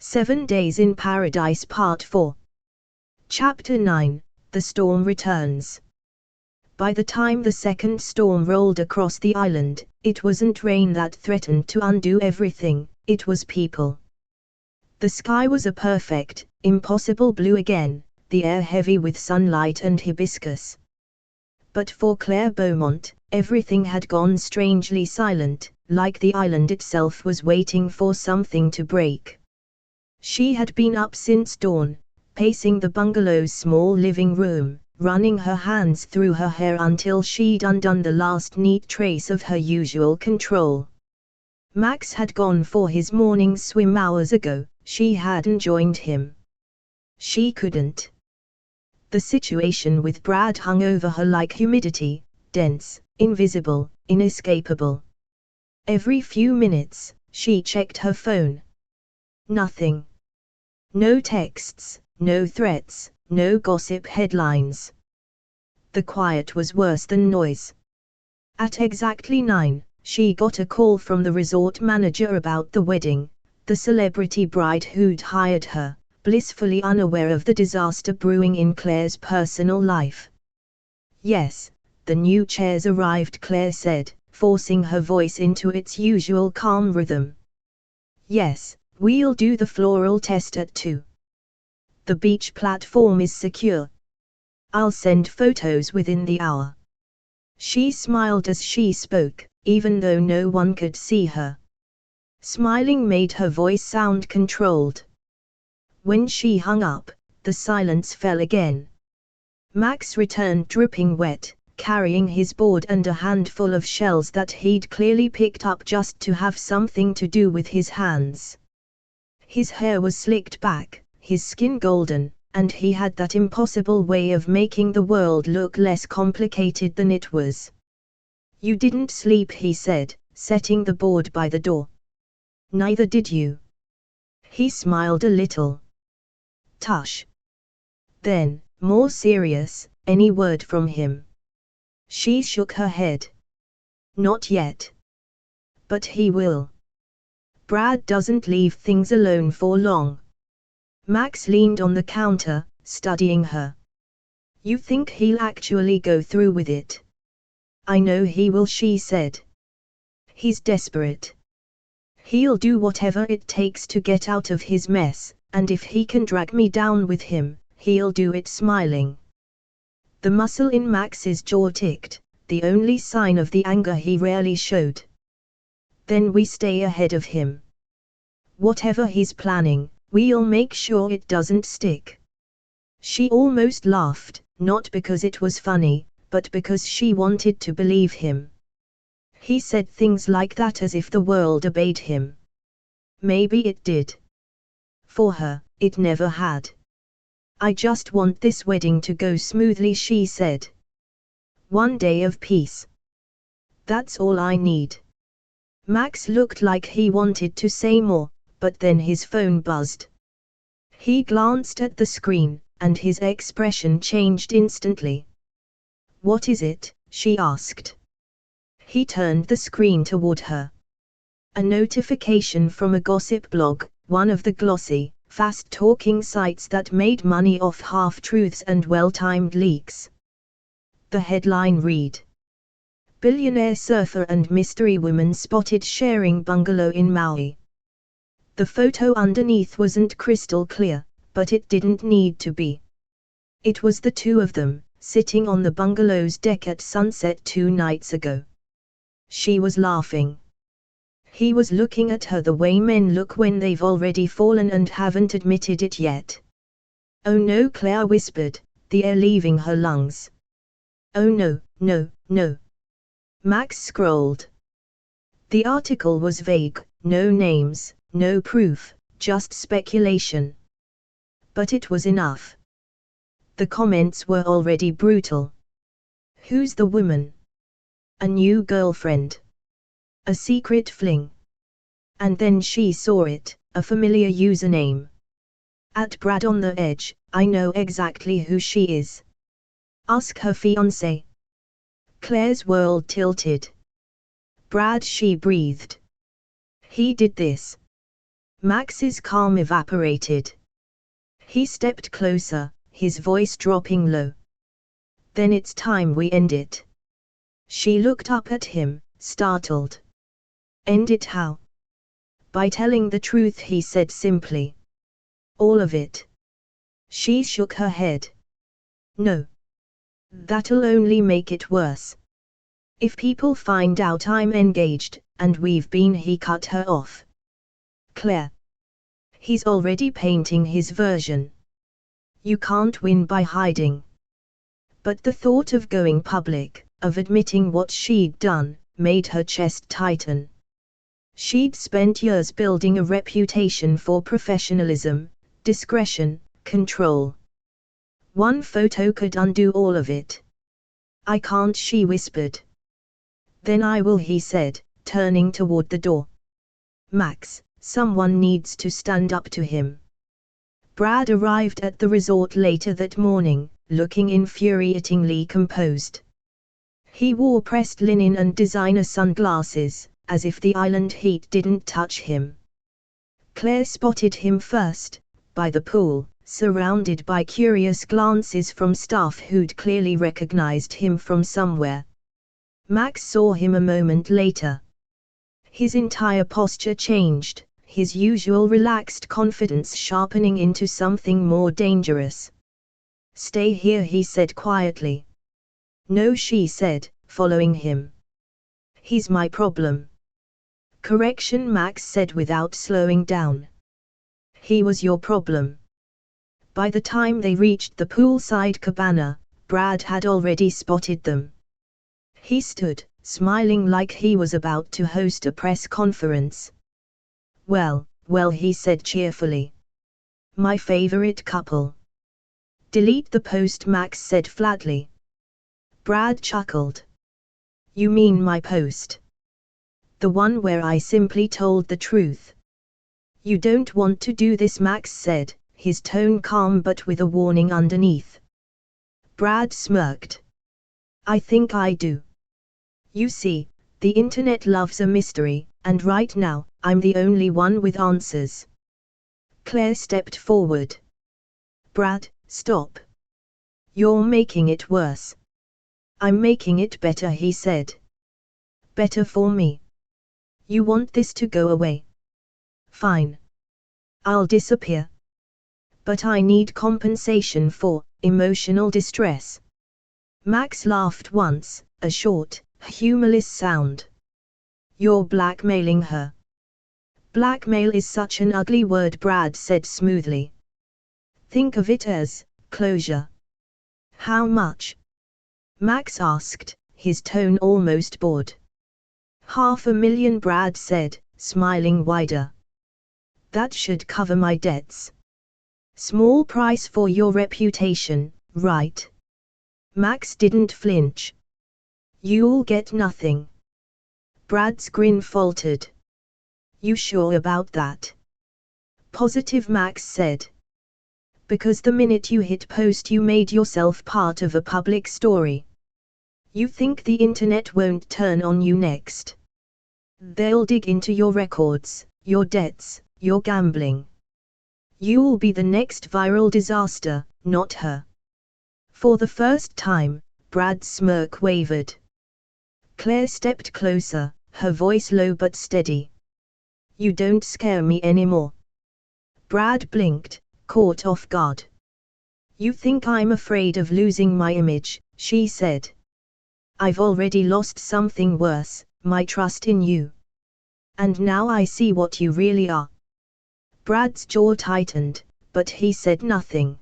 7 Days in Paradise Part 4. Chapter 9, The Storm Returns. By the time the second storm rolled across the island, it wasn't rain that threatened to undo everything, it was people. The sky was a perfect, impossible blue again, the air heavy with sunlight and hibiscus. But for Claire Beaumont, everything had gone strangely silent, like the island itself was waiting for something to break. She had been up since dawn, pacing the bungalow's small living room, running her hands through her hair until she'd undone the last neat trace of her usual control. Max had gone for his morning swim hours ago. She hadn't joined him. She couldn't. The situation with Brad hung over her like humidity, dense, invisible, inescapable. Every few minutes, she checked her phone. Nothing. No texts, no threats, no gossip headlines. The quiet was worse than noise. At exactly 9, she got a call from the resort manager about the wedding, the celebrity bride who'd hired her, blissfully unaware of the disaster brewing in Claire's personal life. Yes, the new chairs arrived, Claire said, forcing her voice into its usual calm rhythm. Yes, we'll do the floral test at 2. The beach platform is secure. I'll send photos within the hour. She smiled as she spoke, even though no one could see her. Smiling made her voice sound controlled. When she hung up, the silence fell again. Max returned dripping wet, carrying his board and a handful of shells that he'd clearly picked up just to have something to do with his hands. His hair was slicked back, his skin golden, and he had that impossible way of making the world look less complicated than it was. "You didn't sleep," he said, setting the board by the door. "Neither did you." He smiled a little. "Tush." Then, more serious, "Any word from him?" She shook her head. "Not yet. But he will. Brad doesn't leave things alone for long." Max leaned on the counter, studying her. "You think he'll actually go through with it?" "I know he will," she said. "He's desperate. He'll do whatever it takes to get out of his mess, and if he can drag me down with him, he'll do it." Smiling. The muscle in Max's jaw ticked, the only sign of the anger he rarely showed. "Then we stay ahead of him. Whatever he's planning, we'll make sure it doesn't stick." She almost laughed, not because it was funny, but because she wanted to believe him. He said things like that as if the world obeyed him. Maybe it did. For her, it never had. "I just want this wedding to go smoothly," she said. "One day of peace. That's all I need." Max looked like he wanted to say more, but then his phone buzzed. He glanced at the screen, and his expression changed instantly. "What is it?" she asked. He turned the screen toward her. A notification from a gossip blog, one of the glossy, fast-talking sites that made money off half-truths and well-timed leaks. The headline read, "Billionaire surfer and mystery woman spotted sharing bungalow in Maui." The photo underneath wasn't crystal clear, but it didn't need to be. It was the two of them, sitting on the bungalow's deck at sunset 2 nights ago. She was laughing. He was looking at her the way men look when they've already fallen and haven't admitted it yet. "Oh no," Claire whispered, the air leaving her lungs. "Oh no, no, no." Max scrolled. The article was vague, no names, no proof, just speculation. But it was enough. The comments were already brutal. "Who's the woman? A new girlfriend? A secret fling?" And then she saw it, a familiar username. "At Brad on the edge, I know exactly who she is. Ask her fiancé." Claire's world tilted. "Brad," she breathed. "He did this." Max's calm evaporated. He stepped closer, his voice dropping low. Then it's time we end it. She looked up at him, startled. End it how? By telling the truth, he said simply. All of it. She shook her head. No. That'll only make it worse. If people find out I'm engaged, and we've been. He cut her off. Claire. He's already painting his version. You can't win by hiding. But the thought of going public, of admitting what she'd done, made her chest tighten. She'd spent years building a reputation for professionalism, discretion, control. One photo could undo all of it. I can't, she whispered. Then I will, he said, turning toward the door. Max, someone needs to stand up to him. Brad arrived at the resort later that morning, looking infuriatingly composed. He wore pressed linen and designer sunglasses, as if the island heat didn't touch him. Claire spotted him first, by the pool, surrounded by curious glances from staff who'd clearly recognized him from somewhere. Max saw him a moment later. His entire posture changed, his usual relaxed confidence sharpening into something more dangerous. Stay here, he said quietly. No, she said, following him. He's my problem. Correction, Max said without slowing down. He was your problem. By the time they reached the poolside cabana, Brad had already spotted them. He stood, smiling like he was about to host a press conference. Well, he said cheerfully. My favorite couple. Delete the post, Max said flatly. Brad chuckled. You mean my post? The one where I simply told the truth. You don't want to do this, Max said, his tone calm but with a warning underneath. Brad smirked. I think I do. You see, the internet loves a mystery, and right now, I'm the only one with answers. Claire stepped forward. Brad, stop. You're making it worse. I'm making it better, he said. Better for me. You want this to go away? Fine. I'll disappear. But I need compensation for emotional distress. Max laughed once, a short, humorless sound. You're blackmailing her. Blackmail is such an ugly word, Brad said smoothly. Think of it as closure. How much? Max asked, his tone almost bored. $500,000, Brad said, smiling wider. That should cover my debts. Small price for your reputation, right? Max didn't flinch. You'll get nothing. Brad's grin faltered. You sure about that? Positive, Max said. Because the minute you hit post you made yourself part of a public story. You think the internet won't turn on you next? They'll dig into your records, your debts, your gambling. You'll be the next viral disaster, not her. For the first time, Brad's smirk wavered. Claire stepped closer, her voice low but steady. You don't scare me anymore. Brad blinked, caught off guard. You think I'm afraid of losing my image, she said. I've already lost something worse, my trust in you. And now I see what you really are. Brad's jaw tightened, but he said nothing.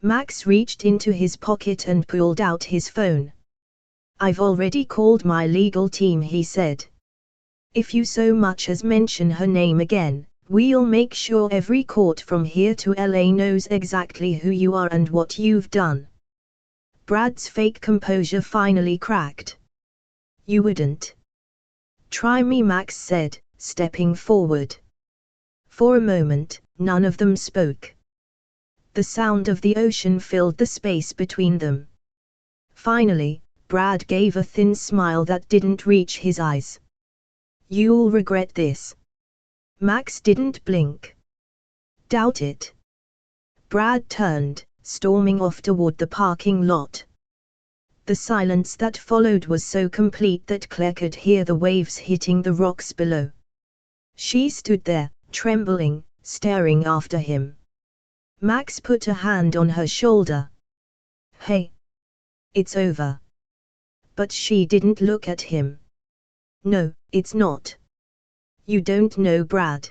Max reached into his pocket and pulled out his phone. I've already called my legal team, he said. If you so much as mention her name again, we'll make sure every court from here to LA knows exactly who you are and what you've done. Brad's fake composure finally cracked. You wouldn't. Try me, Max said, stepping forward. For a moment, none of them spoke. The sound of the ocean filled the space between them. Finally, Brad gave a thin smile that didn't reach his eyes. You'll regret this. Max didn't blink. Doubt it. Brad turned, storming off toward the parking lot. The silence that followed was so complete that Claire could hear the waves hitting the rocks below. She stood there, trembling, staring after him. Max put a hand on her shoulder. Hey. It's over. But she didn't look at him. No, it's not. You don't know Brad.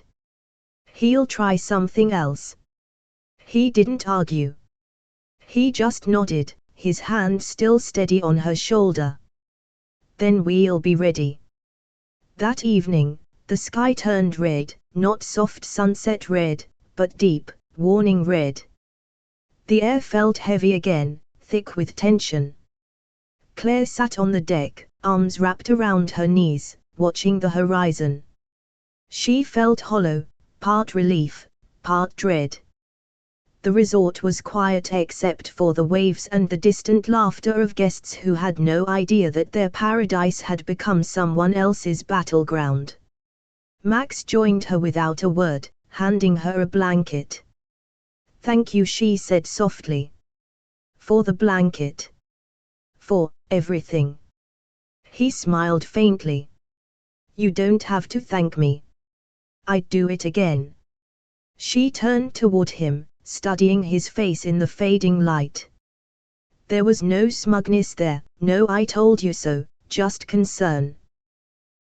He'll try something else. He didn't argue. He just nodded, his hand still steady on her shoulder. Then we'll be ready. That evening, the sky turned red, not soft sunset red, but deep, warning red. The air felt heavy again, thick with tension. Claire sat on the deck, arms wrapped around her knees, watching the horizon. She felt hollow, part relief, part dread. The resort was quiet except for the waves and the distant laughter of guests who had no idea that their paradise had become someone else's battleground. Max joined her without a word, handing her a blanket. Thank you, she said softly. For the blanket. For everything. He smiled faintly. You don't have to thank me. I'd do it again. She turned toward him, studying his face in the fading light. There was no smugness there, no I told you so, just concern.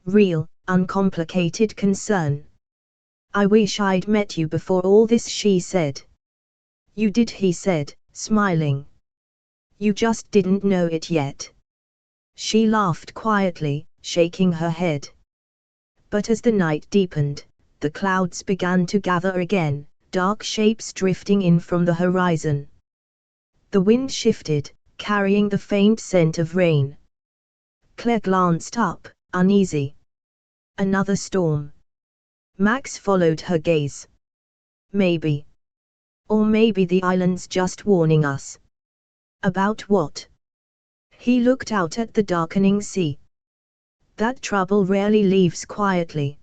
Real, uncomplicated concern. I wish I'd met you before all this, she said. You did, he said, smiling. You just didn't know it yet. She laughed quietly, shaking her head. But as the night deepened, the clouds began to gather again, dark shapes drifting in from the horizon. The wind shifted, carrying the faint scent of rain. Claire glanced up, uneasy. Another storm. Max followed her gaze. Maybe. Or maybe the island's just warning us. About what? He looked out at the darkening sea. That trouble rarely leaves quietly.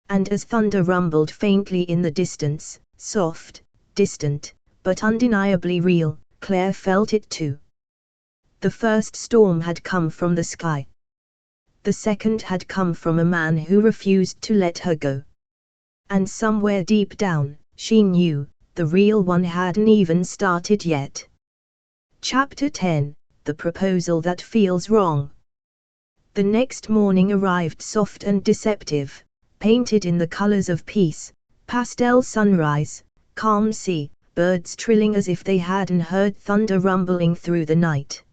And as thunder rumbled faintly in the distance, soft, distant, but undeniably real, Claire felt it too. The first storm had come from the sky. The second had come from a man who refused to let her go. And somewhere deep down, she knew, the real one hadn't even started yet. Chapter 10, The Proposal That Feels Wrong. The next morning arrived soft and deceptive, painted in the colors of peace, pastel sunrise, calm sea, birds trilling as if they hadn't heard thunder rumbling through the night.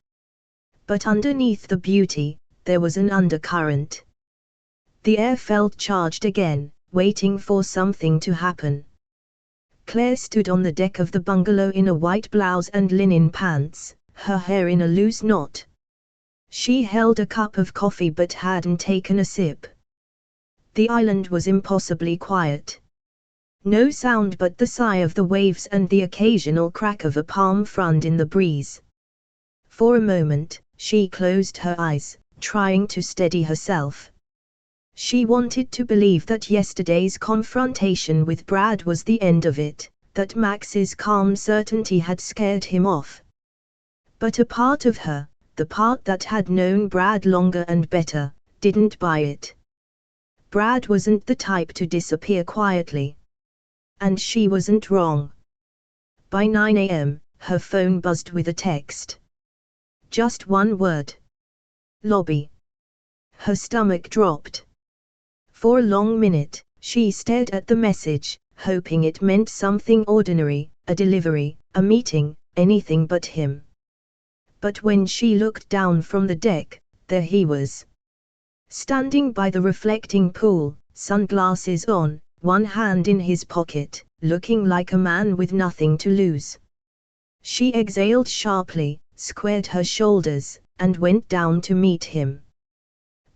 But underneath the beauty, there was an undercurrent. The air felt charged again, waiting for something to happen. Claire stood on the deck of the bungalow in a white blouse and linen pants, her hair in a loose knot. She held a cup of coffee but hadn't taken a sip. The island was impossibly quiet. No sound but the sigh of the waves and the occasional crack of a palm frond in the breeze. For a moment, she closed her eyes, trying to steady herself. She wanted to believe that yesterday's confrontation with Brad was the end of it, that Max's calm certainty had scared him off. But a part of her, the part that had known Brad longer and better, didn't buy it. Brad wasn't the type to disappear quietly. And she wasn't wrong. By 9 a.m., her phone buzzed with a text. Just one word. Lobby. Her stomach dropped. For a long minute, she stared at the message, hoping it meant something ordinary, a delivery, a meeting, anything but him. But when she looked down from the deck, there he was. Standing by the reflecting pool, sunglasses on, one hand in his pocket, looking like a man with nothing to lose. She exhaled sharply, squared her shoulders, and went down to meet him.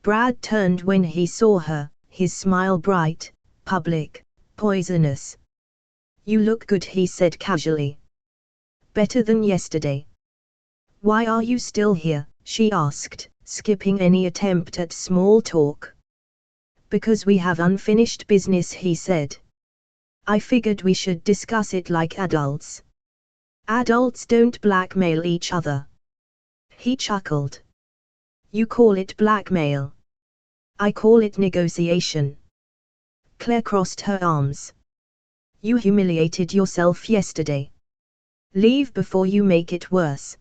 Brad turned when he saw her, his smile bright, public, poisonous. You look good, he said casually. Better than yesterday. Why are you still here? She asked, skipping any attempt at small talk. Because we have unfinished business, he said. I figured we should discuss it like adults. Adults don't blackmail each other. He chuckled. You call it blackmail. I call it negotiation. Claire crossed her arms. You humiliated yourself yesterday. Leave before you make it worse.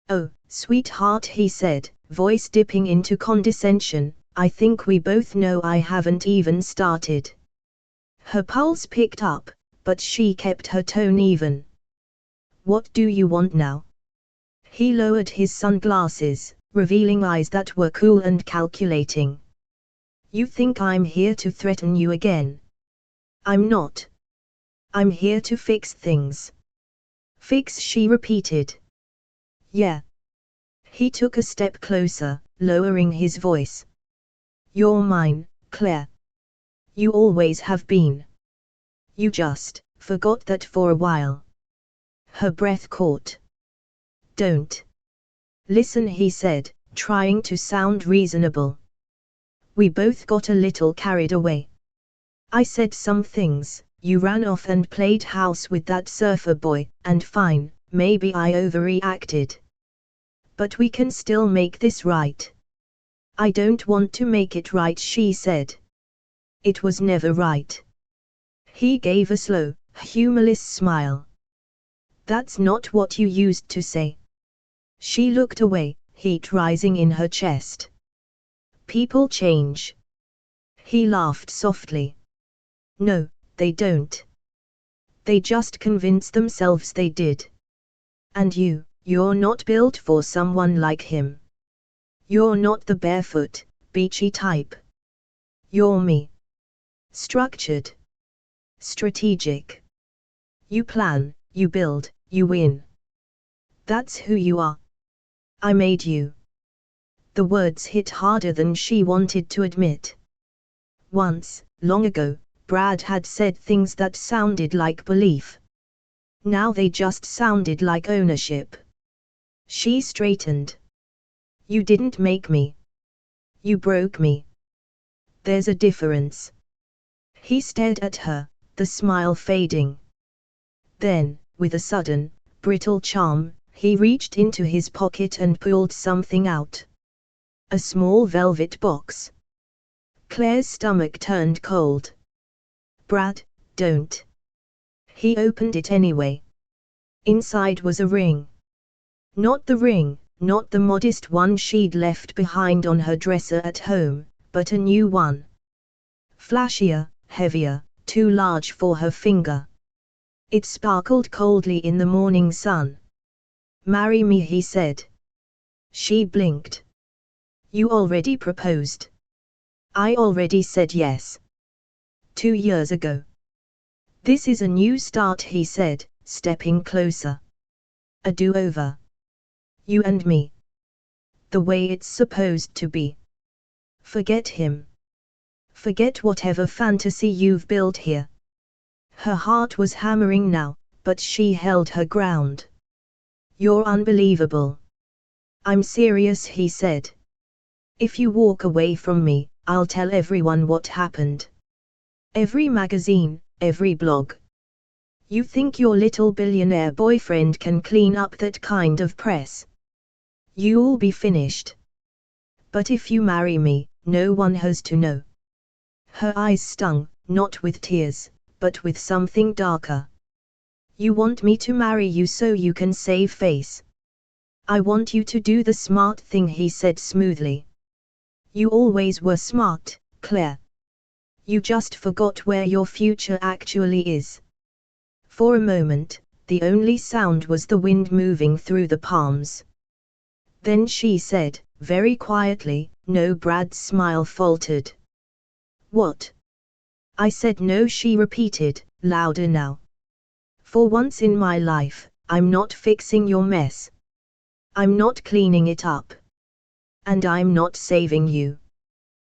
Oh, sweetheart, he said, voice dipping into condescension, I think we both know I haven't even started. Her pulse picked up, but she kept her tone even. What do you want now? He lowered his sunglasses, revealing eyes that were cool and calculating. You think I'm here to threaten you again? I'm not. I'm here to fix things. Fix, she repeated. Yeah. He took a step closer, lowering his voice. You're mine, Claire. You always have been. You just forgot that for a while. Her breath caught. Don't. Listen, he said, trying to sound reasonable. We both got a little carried away. I said some things, you ran off and played house with that surfer boy, and fine, maybe I overreacted. But we can still make this right. I don't want to make it right, she said. It was never right. He gave a slow, humorless smile. That's not what you used to say. She looked away, heat rising in her chest. People change. He laughed softly. No, they don't. They just convince themselves they did. And you're not built for someone like him. You're not the barefoot, beachy type. You're me. Structured. Strategic. You plan, you build, you win. That's who you are. I made you. The words hit harder than she wanted to admit. Once, long ago, Brad had said things that sounded like belief. Now they just sounded like ownership. She straightened. You didn't make me. You broke me. There's a difference. He stared at her, the smile fading. Then, with a sudden, brittle charm, he reached into his pocket and pulled something out. A small velvet box. Claire's stomach turned cold. Brad, don't. He opened it anyway. Inside was a ring. Not the ring, not the modest one she'd left behind on her dresser at home, but a new one. Flashier, heavier, too large for her finger. It sparkled coldly in the morning sun. Marry me, he said. She blinked. You already proposed. I already said yes. 2 years ago. This is a new start, he said, stepping closer. A do-over. You and me. The way it's supposed to be. Forget him. Forget whatever fantasy you've built here. Her heart was hammering now, but she held her ground. You're unbelievable. I'm serious, he said. If you walk away from me, I'll tell everyone what happened. Every magazine, every blog. You think your little billionaire boyfriend can clean up that kind of press? You'll be finished. But if you marry me, no one has to know. Her eyes stung, not with tears, but with something darker. You want me to marry you so you can save face. I want you to do the smart thing, he said smoothly. You always were smart, Claire. You just forgot where your future actually is. For a moment, the only sound was the wind moving through the palms. Then she said, very quietly, no. Brad's smile faltered. What? I said no, she repeated, louder now. For once in my life, I'm not fixing your mess. I'm not cleaning it up. And I'm not saving you.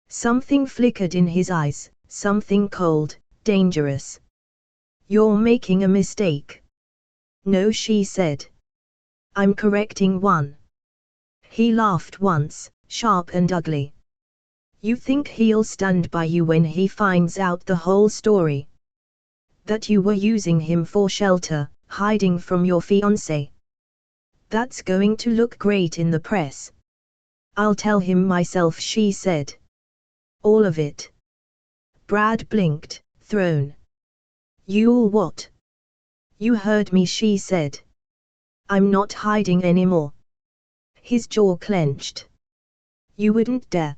Something flickered in his eyes, something cold, dangerous. You're making a mistake. No, she said. I'm correcting one. He laughed once, sharp and ugly. You think he'll stand by you when he finds out the whole story? That you were using him for shelter, hiding from your fiancé? That's going to look great in the press. I'll tell him myself, she said. All of it. Brad blinked, thrown. You'll what? You heard me, she said. I'm not hiding anymore. His jaw clenched. You wouldn't dare.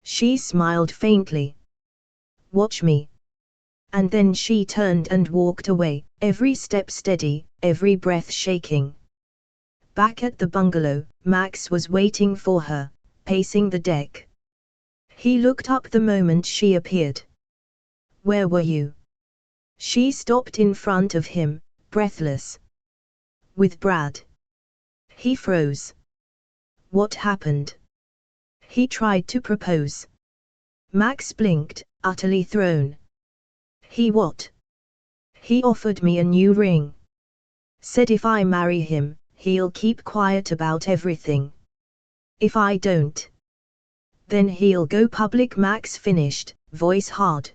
She smiled faintly. Watch me. And then she turned and walked away, every step steady, every breath shaking. Back at the bungalow, Max was waiting for her, pacing the deck. He looked up the moment she appeared. Where were you? She stopped in front of him, breathless. With Brad. He froze. What happened? He tried to propose. Max blinked, utterly thrown. He what? He offered me a new ring. Said if I marry him, he'll keep quiet about everything. If I don't, then he'll go public, Max finished, voice hard.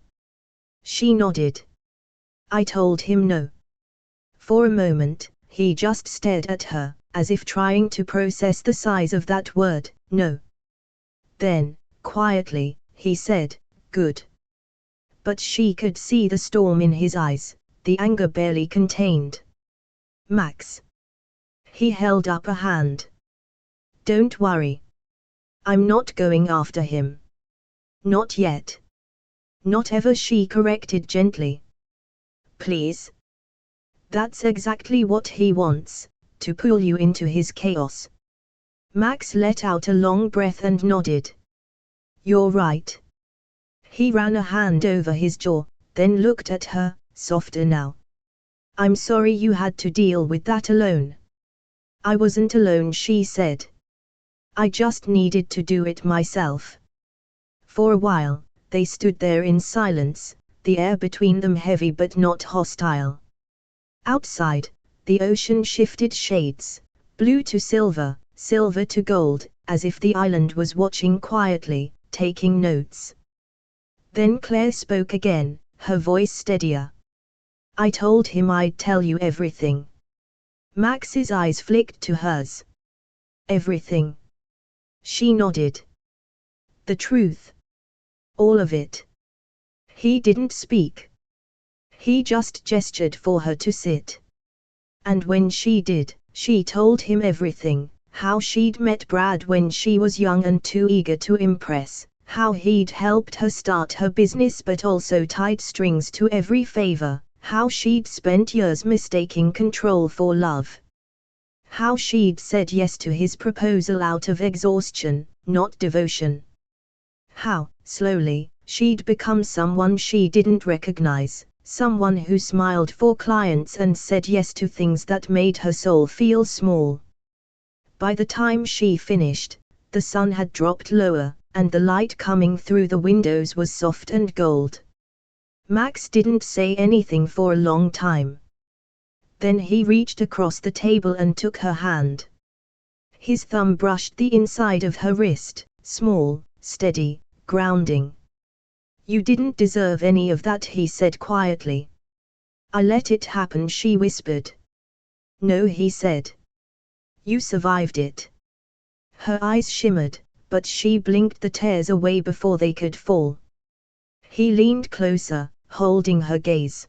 She nodded. I told him no. For a moment, he just stared at her, as if trying to process the size of that word, no. Then, quietly, he said, good. But she could see the storm in his eyes, the anger barely contained. Max. He held up a hand. Don't worry. I'm not going after him. Not yet. Not ever, she corrected gently. Please. That's exactly what he wants, to pull you into his chaos. Max let out a long breath and nodded. You're right. He ran a hand over his jaw, then looked at her, softer now. I'm sorry you had to deal with that alone. I wasn't alone, she said. I just needed to do it myself. For a while, they stood there in silence, the air between them heavy but not hostile. Outside, the ocean shifted shades, blue to silver, silver to gold, as if the island was watching quietly, taking notes. Then Claire spoke again, her voice steadier. I told him I'd tell you everything. Max's eyes flicked to hers. Everything. She nodded. The truth. All of it. He didn't speak. He just gestured for her to sit. And when she did, she told him everything, how she'd met Brad when she was young and too eager to impress, how he'd helped her start her business but also tied strings to every favor, how she'd spent years mistaking control for love. How she'd said yes to his proposal out of exhaustion, not devotion. How, slowly, she'd become someone she didn't recognize, someone who smiled for clients and said yes to things that made her soul feel small. By the time she finished, the sun had dropped lower, and the light coming through the windows was soft and gold. Max didn't say anything for a long time. Then he reached across the table and took her hand. His thumb brushed the inside of her wrist, small, steady, grounding. You didn't deserve any of that, he said quietly. I let it happen, she whispered. No, he said. You survived it. Her eyes shimmered, but she blinked the tears away before they could fall. He leaned closer, holding her gaze.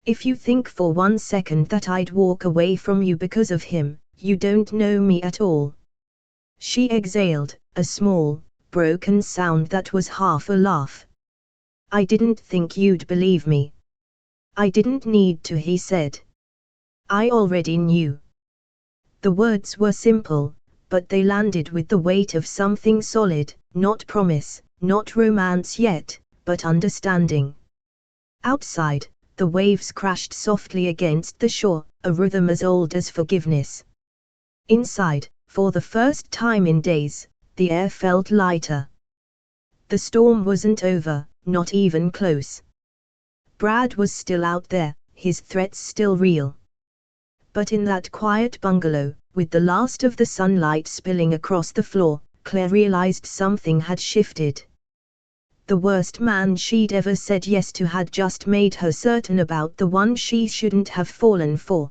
If you think for 1 second that I'd walk away from you because of him, you don't know me at all. She exhaled, a small, broken sound that was half a laugh. I didn't think you'd believe me. I didn't need to, he said. I already knew. The words were simple, but they landed with the weight of something solid, not promise, not romance yet, but understanding. Outside, the waves crashed softly against the shore, a rhythm as old as forgiveness. Inside, for the first time in days, the air felt lighter. The storm wasn't over, not even close. Brad was still out there, his threats still real. But in that quiet bungalow, with the last of the sunlight spilling across the floor, Claire realized something had shifted. The worst man she'd ever said yes to had just made her certain about the one she shouldn't have fallen for.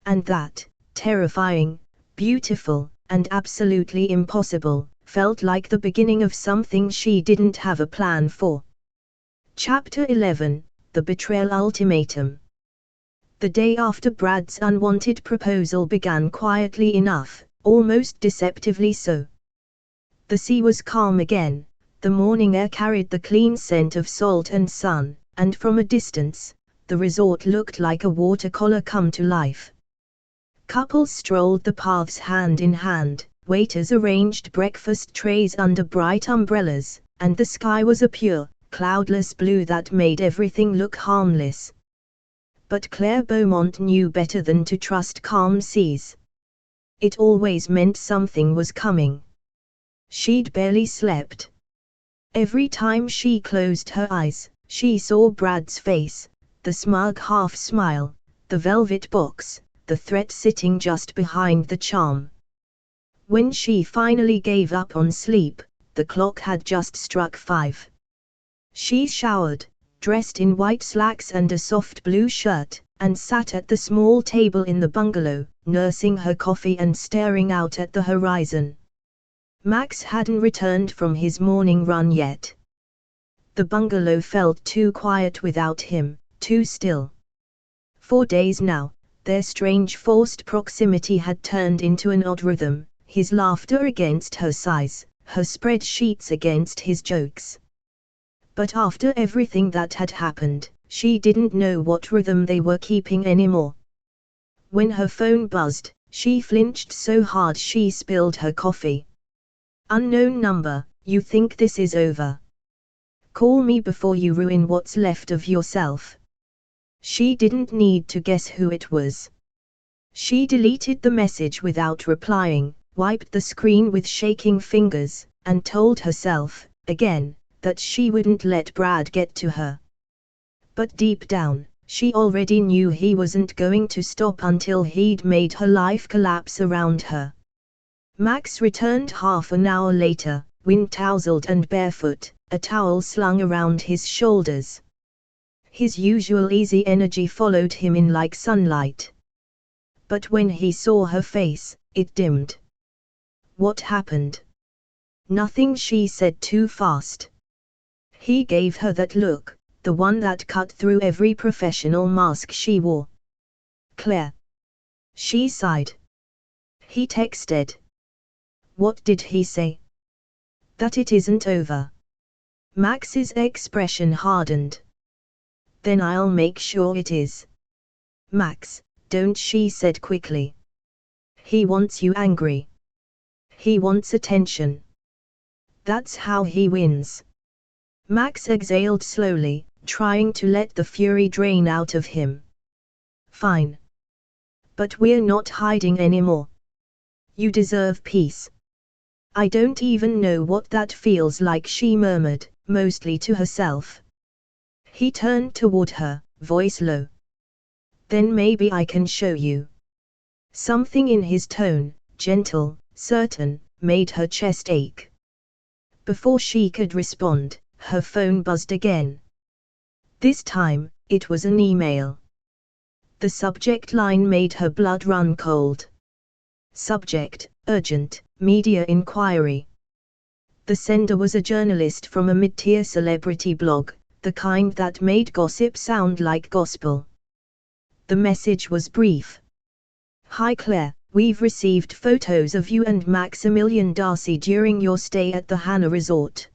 And that, terrifying, beautiful, and absolutely impossible, felt like the beginning of something she didn't have a plan for. Chapter 11, The Betrayal Ultimatum. The day after Brad's unwanted proposal began quietly enough, almost deceptively so. The sea was calm again, the morning air carried the clean scent of salt and sun, and from a distance, the resort looked like a watercolor come to life. Couples strolled the paths hand in hand, waiters arranged breakfast trays under bright umbrellas, and the sky was a pure, cloudless blue that made everything look harmless. But Claire Beaumont knew better than to trust calm seas. It always meant something was coming. She'd barely slept. Every time she closed her eyes, she saw Brad's face, the smug half-smile, the velvet box, the threat sitting just behind the charm. When she finally gave up on sleep, the clock had just struck 5. She showered, dressed in white slacks and a soft blue shirt, and sat at the small table in the bungalow, nursing her coffee and staring out at the horizon. Max hadn't returned from his morning run yet. The bungalow felt too quiet without him, too still. 4 days now, their strange forced proximity had turned into an odd rhythm, his laughter against her sighs, her spreadsheets against his jokes. But after everything that had happened, she didn't know what rhythm they were keeping anymore. When her phone buzzed, she flinched so hard she spilled her coffee. "Unknown number, you think this is over? Call me before you ruin what's left of yourself." She didn't need to guess who it was. She deleted the message without replying, wiped the screen with shaking fingers, and told herself, again, that she wouldn't let Brad get to her. But deep down, she already knew he wasn't going to stop until he'd made her life collapse around her. Max returned half an hour later, wind-tousled and barefoot, a towel slung around his shoulders. His usual easy energy followed him in like sunlight. But when he saw her face, it dimmed. "What happened?" "Nothing," she said too fast. He gave her that look, the one that cut through every professional mask she wore. "Claire." She sighed. "He texted." "What did he say?" "That it isn't over." Max's expression hardened. "Then I'll make sure it is." "Max, don't," she said quickly. "He wants you angry. He wants attention. That's how he wins." Max exhaled slowly, trying to let the fury drain out of him. "Fine. But we're not hiding anymore. You deserve peace." "I don't even know what that feels like," she murmured, mostly to herself. He turned toward her, voice low. "Then maybe I can show you." Something in his tone, gentle, certain, made her chest ache. Before she could respond, her phone buzzed again. This time, it was an email. The subject line made her blood run cold. Subject, urgent, media inquiry. The sender was a journalist from a mid-tier celebrity blog, the kind that made gossip sound like gospel. The message was brief. "Hi Claire, we've received photos of you and Maximilian Darcy during your stay at the Hana Resort.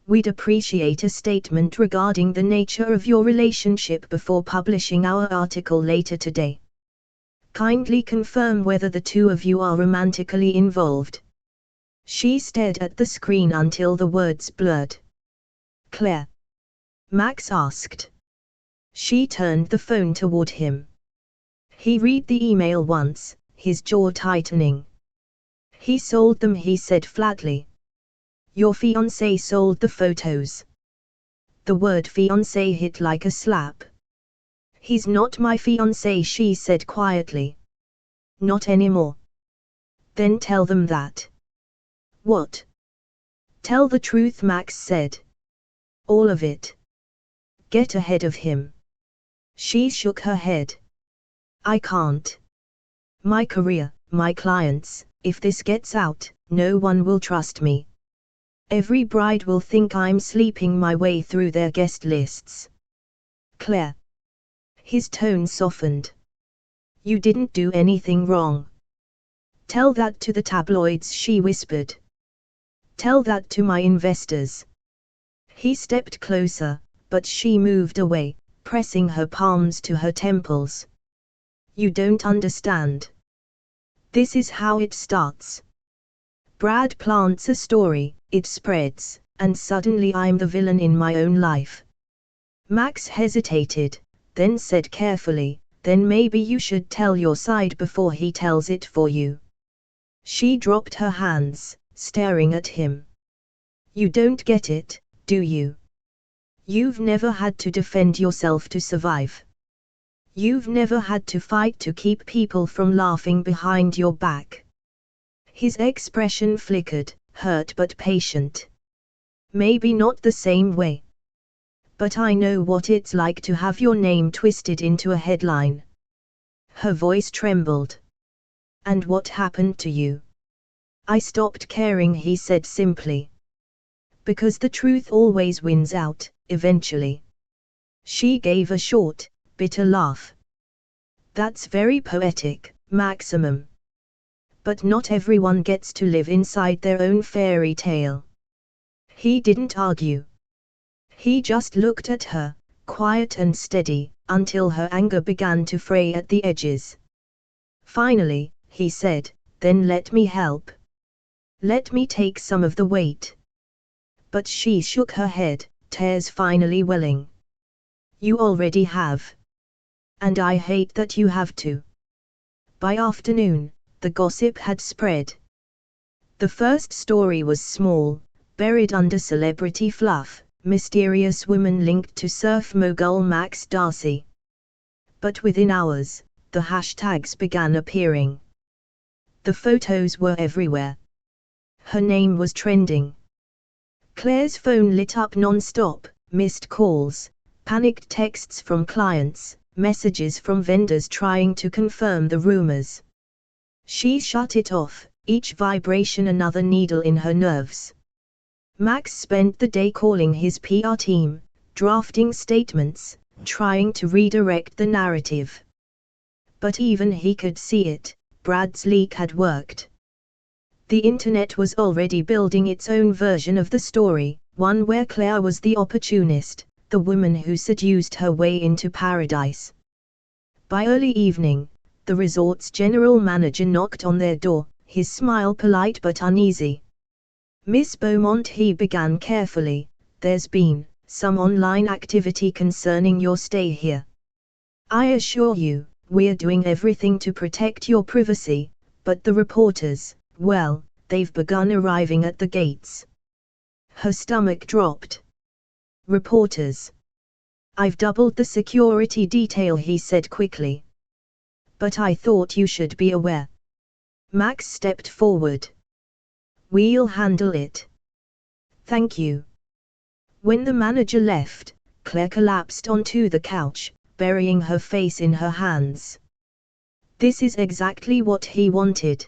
We'd appreciate a statement regarding the nature of your relationship before publishing our article later today. Kindly confirm whether the two of you are romantically involved." She stared at the screen until the words blurred. "Claire?" Max asked. She turned the phone toward him. He read the email once, his jaw tightening. "He sold them," he said flatly. "Your fiancé sold the photos." The word fiancé hit like a slap. "He's not my fiancé," she said quietly. "Not anymore." "Then tell them that." "What?" "Tell the truth," Max said. All of it. Get ahead of him. She shook her head. I can't. My career, my clients, if this gets out, no one will trust me. Every bride will think I'm sleeping my way through their guest lists. Claire. His tone softened. You didn't do anything wrong. Tell that to the tabloids, she whispered. Tell that to my investors. He stepped closer, but she moved away, pressing her palms to her temples. You don't understand. This is how it starts. Brad plants a story, it spreads, and suddenly I'm the villain in my own life. Max hesitated, then said carefully, then maybe you should tell your side before he tells it for you. She dropped her hands, staring at him. You don't get it, do you? You've never had to defend yourself to survive. You've never had to fight to keep people from laughing behind your back. His expression flickered, hurt but patient. Maybe not the same way. But I know what it's like to have your name twisted into a headline. Her voice trembled. And what happened to you? I stopped caring, he said simply. Because the truth always wins out, eventually. She gave a short, bitter laugh. That's very poetic, Maximum. But not everyone gets to live inside their own fairy tale. He didn't argue. He just looked at her, quiet and steady, until her anger began to fray at the edges. Finally, he said, then let me help. Let me take some of the weight. But she shook her head, tears finally welling. You already have. And I hate that you have to. By afternoon, the gossip had spread. The first story was small, buried under celebrity fluff, mysterious woman linked to surf mogul Max Darcy. But within hours, the hashtags began appearing. The photos were everywhere. Her name was trending. Claire's phone lit up non-stop, missed calls, panicked texts from clients, messages from vendors trying to confirm the rumors. She shut it off, each vibration another needle in her nerves. Max spent the day calling his PR team, drafting statements, trying to redirect the narrative. But even he could see it, Brad's leak had worked. The internet was already building its own version of the story, one where Claire was the opportunist, the woman who seduced her way into paradise. By early evening, the resort's general manager knocked on their door, his smile polite but uneasy. Miss Beaumont, he began carefully, there's been some online activity concerning your stay here. I assure you, we're doing everything to protect your privacy, but the reporters, well, they've begun arriving at the gates. Her stomach dropped. Reporters. I've doubled the security detail, he said quickly. But I thought you should be aware. Max stepped forward. We'll handle it. Thank you. When the manager left, Claire collapsed onto the couch, burying her face in her hands. This is exactly what he wanted.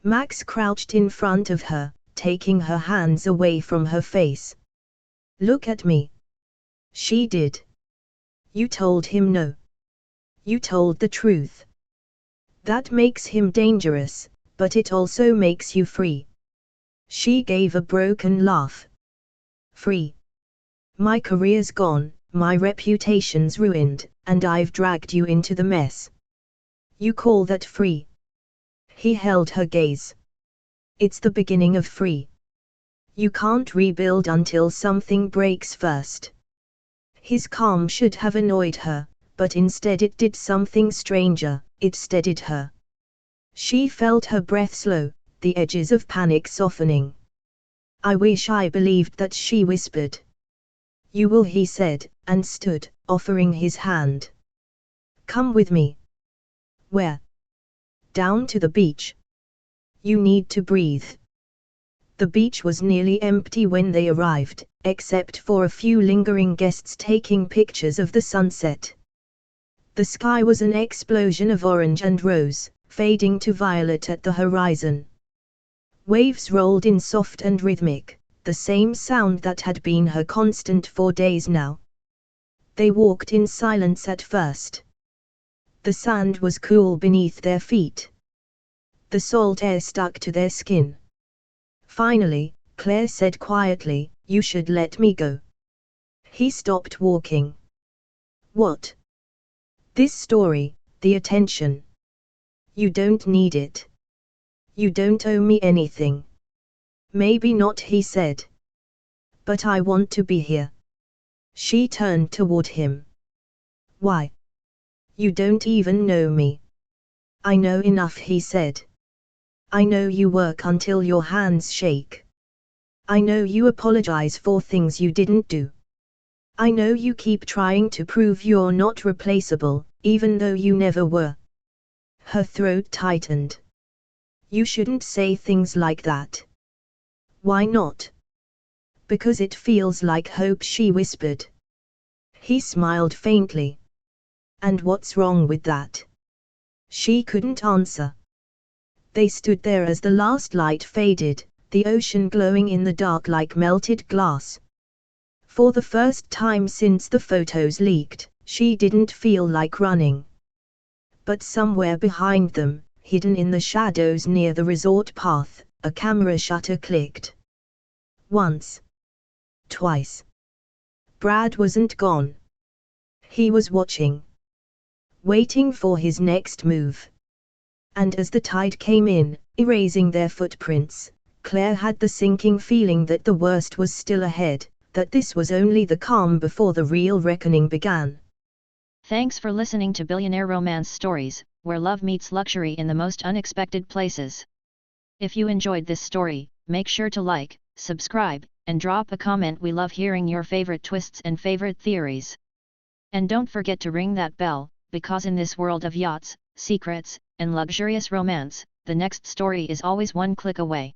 Max crouched in front of her, taking her hands away from her face. Look at me. She did. You told him no. You told the truth. That makes him dangerous, but it also makes you free. She gave a broken laugh. Free. My career's gone, my reputation's ruined, and I've dragged you into the mess. You call that free? He held her gaze. It's the beginning of free. You can't rebuild until something breaks first. His calm should have annoyed her, but instead it did something stranger, it steadied her. She felt her breath slow, the edges of panic softening. I wish I believed that, she whispered. You will, he said, and stood, offering his hand. Come with me. Where? Down to the beach. You need to breathe. The beach was nearly empty when they arrived, except for a few lingering guests taking pictures of the sunset. The sky was an explosion of orange and rose, fading to violet at the horizon. Waves rolled in soft and rhythmic, the same sound that had been her constant for days now. They walked in silence at first. The sand was cool beneath their feet. The salt air stuck to their skin. Finally, Claire said quietly, "You should let me go." He stopped walking. "What?" "This story, the attention. You don't need it. You don't owe me anything." "Maybe not," he said. "But I want to be here." She turned toward him. "Why? You don't even know me." "I know enough," he said. "I know you work until your hands shake. I know you apologize for things you didn't do. I know you keep trying to prove you're not replaceable, even though you never were." Her throat tightened. "You shouldn't say things like that." "Why not?" "Because it feels like hope," she whispered. He smiled faintly. "And what's wrong with that?" She couldn't answer. They stood there as the last light faded, the ocean glowing in the dark like melted glass. For the first time since the photos leaked, she didn't feel like running. But somewhere behind them, hidden in the shadows near the resort path, a camera shutter clicked. Once. Twice. Brad wasn't gone. He was watching. Waiting for his next move. And as the tide came in, erasing their footprints, Claire had the sinking feeling that the worst was still ahead, that this was only the calm before the real reckoning began. Thanks for listening to Billionaire Romance Stories, where love meets luxury in the most unexpected places. If you enjoyed this story, make sure to like, subscribe, and drop a comment. We love hearing your favorite twists and favorite theories. And don't forget to ring that bell, because in this world of yachts, secrets, and luxurious romance, the next story is always one click away.